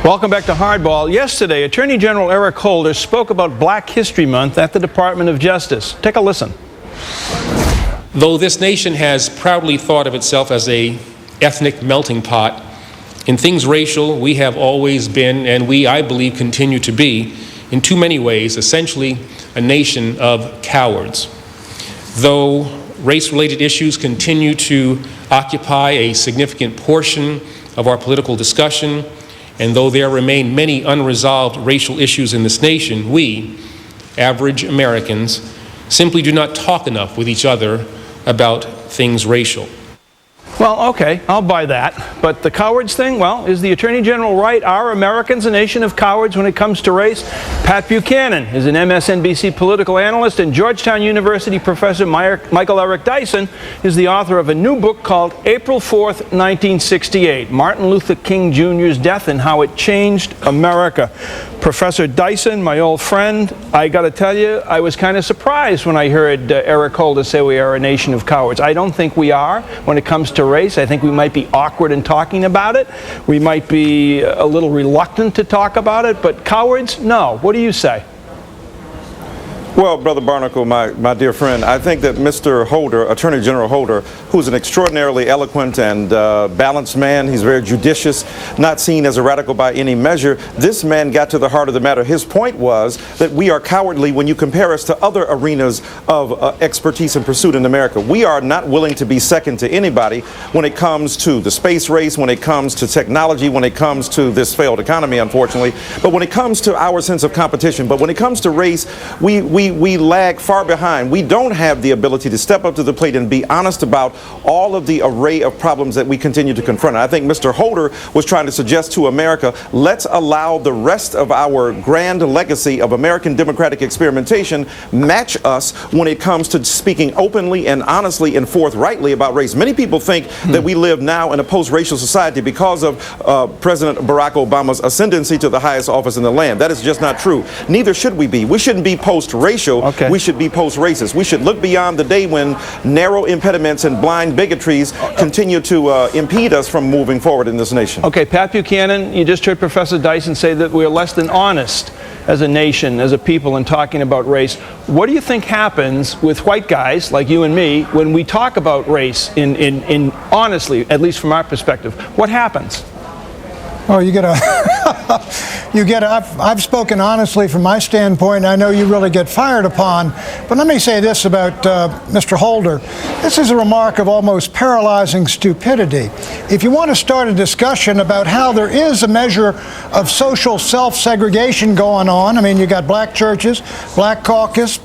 Welcome back to Hardball. Yesterday, Attorney General Eric Holder spoke about Black History Month at the Department of Justice. Take a listen. Though this nation has proudly thought of itself as an ethnic melting pot, in things racial, we have always been, and we, I believe, continue to be, in too many ways, essentially a nation of cowards. Though race-related issues continue to occupy a significant portion of our political discussion, and though there remain many unresolved racial issues in this nation, we, average Americans, simply do not talk enough with each other about things racial. Well, okay, I'll buy that. But the cowards thing, well, is the Attorney General right? Are Americans a nation of cowards when it comes to race? Pat Buchanan is an MSNBC political analyst, and Georgetown University professor Michael Eric Dyson is the author of a new book called April 4th, 1968, Martin Luther King Jr.'s Death and How It Changed America. Professor Dyson, my old friend, I got to tell you, I was kind of surprised when I heard Eric Holder say we are a nation of cowards. I don't think we are when it comes to race. I think we might be awkward in talking about it. We might be a little reluctant to talk about it, but cowards, no. What do you say? Well, Brother Barnacle, my dear friend, I think that Mr. Holder, Attorney General Holder, who's an extraordinarily eloquent and balanced man, he's very judicious, not seen as a radical by any measure, this man got to the heart of the matter. His point was that we are cowardly when you compare us to other arenas of expertise and pursuit in America. We are not willing to be second to anybody when it comes to the space race, when it comes to technology, when it comes to this failed economy, unfortunately, but when it comes to our sense of competition. But when it comes to race, we lag far behind. We don't have the ability to step up to the plate and be honest about all of the array of problems that we continue to confront. And I think Mr. Holder was trying to suggest to America, let's allow the rest of our grand legacy of American democratic experimentation match us when it comes to speaking openly and honestly and forthrightly about race. Many people think that we live now in a post-racial society because of President Barack Obama's ascendancy to the highest office in the land. That is just not true. Neither should we be. We shouldn't be post-racial. Okay. We should be post-racist. We should look beyond the day when narrow impediments and blind bigotries continue to impede us from moving forward in this nation. Okay, Pat Buchanan, you just heard Professor Dyson say that we're less than honest as a nation, as a people, in talking about race. What do you think happens with white guys like you and me when we talk about race in honestly, at least from our perspective? What happens? Oh, I've spoken honestly from my standpoint. I know you really get fired upon. But let me say this about Mr. Holder. This is a remark of almost paralyzing stupidity. If you want to start a discussion about how there is a measure of social self-segregation going on, I mean, you got black churches, black caucus,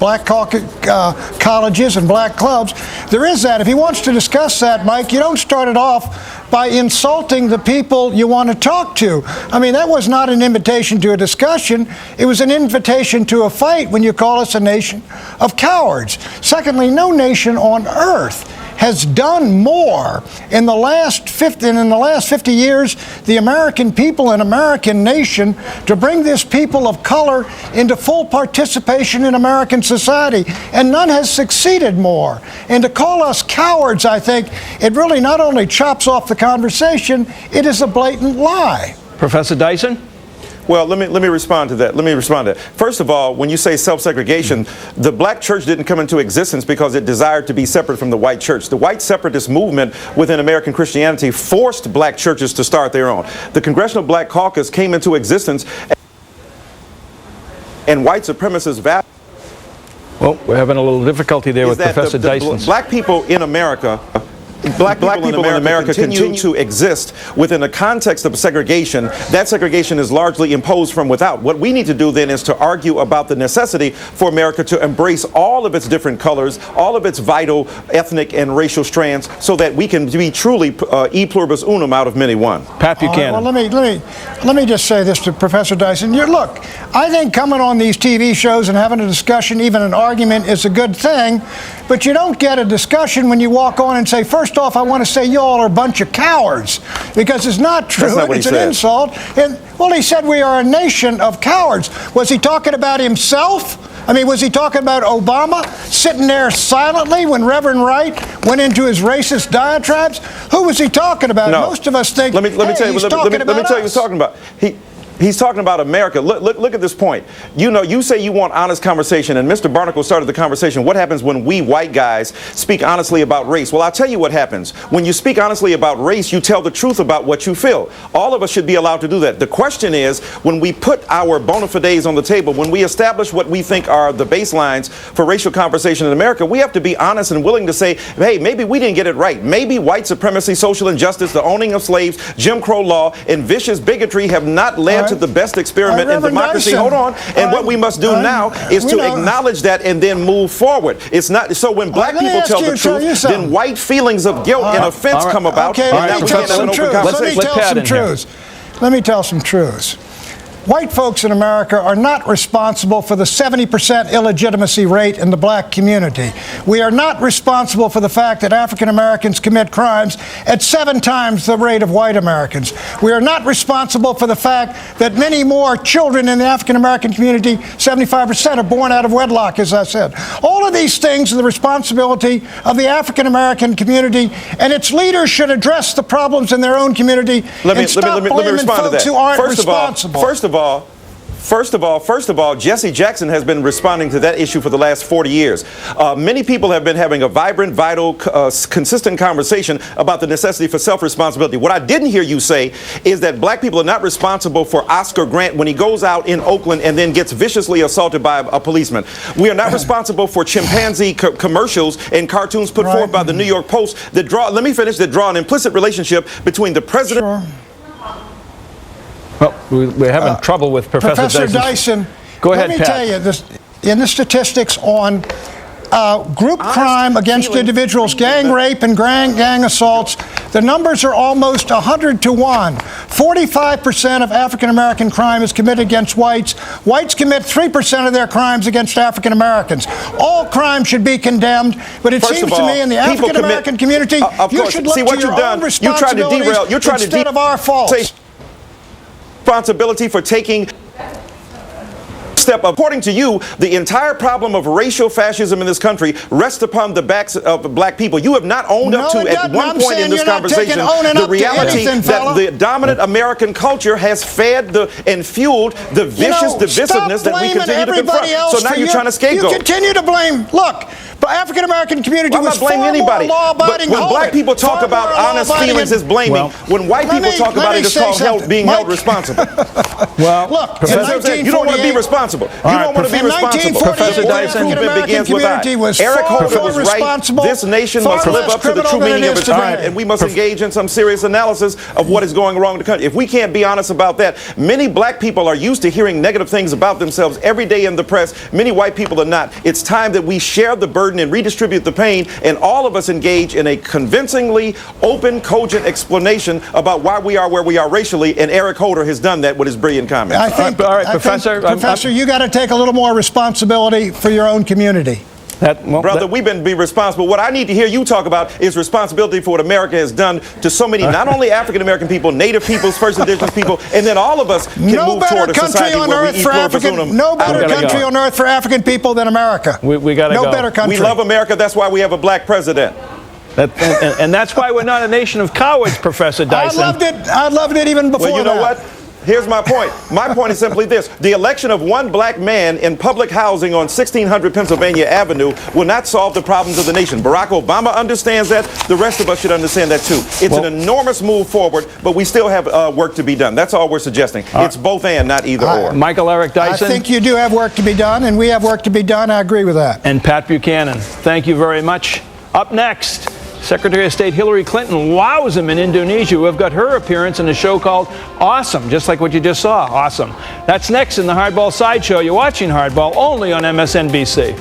colleges, and black clubs. There is that. If he wants to discuss that, Mike, you don't start it off by insulting the people you want to talk to. I mean, that was not an invitation to a discussion. It was an invitation to a fight when you call us a nation of cowards. Secondly, no nation on earth has done more in the last 50 years, the American people and American nation, to bring this people of color into full participation in American society, and none has succeeded more. And to call us cowards, I think, it really not only chops off the conversation, it is a blatant lie. Professor Dyson? Well, let me respond to that. First of all, when you say self-segregation, the black church didn't come into existence because it desired to be separate from the white church. The white separatist movement within American Christianity forced black churches to start their own. The Congressional Black Caucus came into existence, and white supremacists value. Well, we're having a little difficulty there with Professor Dyson. Black people in America continue to exist within a context of segregation. That segregation is largely imposed from without. What we need to do then is to argue about the necessity for America to embrace all of its different colors, all of its vital ethnic and racial strands, so that we can be truly e pluribus unum out of many one. Pat Buchanan. Well, let me just say this to Professor Dyson. Look, I think coming on these TV shows and having a discussion, even an argument, is a good thing, but you don't get a discussion when you walk on and say, first off, I want to say you all are a bunch of cowards, because it's not true. That's not what it's he an said. Insult. And, well, he said we are a nation of cowards. Was he talking about himself? I mean, was he talking about Obama sitting there silently when Reverend Wright went into his racist diatribes? Who was he talking about? No. Most of us think, let me tell you he's what talking he was about talking about. He's talking about America. Look at this point. You know, you say you want honest conversation, and Mr. Barnacle started the conversation. What happens when we white guys speak honestly about race? Well, I'll tell you what happens. When you speak honestly about race, you tell the truth about what you feel. All of us should be allowed to do that. The question is, when we put our bona fides on the table, when we establish what we think are the baselines for racial conversation in America, we have to be honest and willing to say, hey, maybe we didn't get it right. Maybe white supremacy, social injustice, the owning of slaves, Jim Crow law, and vicious bigotry have not led to the best experiment in democracy. Hold on. And what we must do now is to acknowledge that and then move forward. It's not so when black people tell the truth, then white feelings of guilt and offense come about. Okay, and now we can't have an open conversation. Let me tell some truths. White folks in America are not responsible for the 70% illegitimacy rate in the black community. We are not responsible for the fact that African Americans commit crimes at 7 times the rate of white Americans. We are not responsible for the fact that many more children in the African American community, 75%, are born out of wedlock, as I said. All of these things are the responsibility of the African American community, and its leaders should address the problems in their own community and stop blaming folks who aren't responsible. First of all, Jesse Jackson has been responding to that issue for the last 40 years. Many people have been having a vibrant, vital, consistent conversation about the necessity for self-responsibility. What I didn't hear you say is that black people are not responsible for Oscar Grant when he goes out in Oakland and then gets viciously assaulted by a policeman. We are not responsible for chimpanzee commercials and cartoons put forth by the New York Post that draw, let me finish, that draw an implicit relationship between the president... Sure. Well, we're having trouble with Professor Dyson. Go ahead, Pat. Let me tell you, in the statistics on group crime against individuals, gang rape and gang assaults, the numbers are almost 100 to 1. 45% of African American crime is committed against whites. Whites commit 3% of their crimes against African Americans. All crime should be condemned, but it seems to me in the African American community, you should look to your own responsibilities instead of our faults. Responsibility for taking step. According to you, the entire problem of racial fascism in this country rests upon the backs of black people. You have not owned up to, at one point in this conversation, the reality that the dominant American culture has fed and fueled the vicious divisiveness that we continue to confront. So now you're trying to scapegoat. You continue to blame. Look, the African American community was far more law-abiding. When black people talk about honest feelings, it's blaming. When white people talk about it, it's called being held responsible. Well, look, you don't want to be responsible. You don't want to be responsible. Professor Dyson, it begins with I. Eric Holder was right. This nation must live up to the true meaning of its creed, and we must engage in some serious analysis of what is going wrong in the country. If we can't be honest about that, many black people are used to hearing negative things about themselves every day in the press. Many white people are not. It's time that we share the burden and redistribute the pain, and all of us engage in a convincingly open, cogent explanation about why we are where we are racially, and Eric Holder has done that with his brilliant comments. I think, Professor, you got to take a little more responsibility for your own community. Brother, we've been responsible. What I need to hear you talk about is responsibility for what America has done to so many, not only African American people, Native peoples, First Indigenous people, and then all of us can move toward a society where we eat pluribus. No better country on earth for African people than America. We got to go. No better country. We love America. That's why we have a black president. And that's why we're not a nation of cowards, Professor Dyson. I loved it even before that. Well, you know what? Here's my point. My point is simply this. The election of one black man in public housing on 1600 Pennsylvania Avenue will not solve the problems of the nation. Barack Obama understands that. The rest of us should understand that, too. It's an enormous move forward, but we still have work to be done. That's all we're suggesting. It's both and, not either or. Michael Eric Dyson. I think you do have work to be done, and we have work to be done. I agree with that. And Pat Buchanan. Thank you very much. Up next, Secretary of State Hillary Clinton wows him in Indonesia. We've got her appearance in a show called Awesome, just like what you just saw. Awesome. That's next in the Hardball Sideshow. You're watching Hardball only on MSNBC.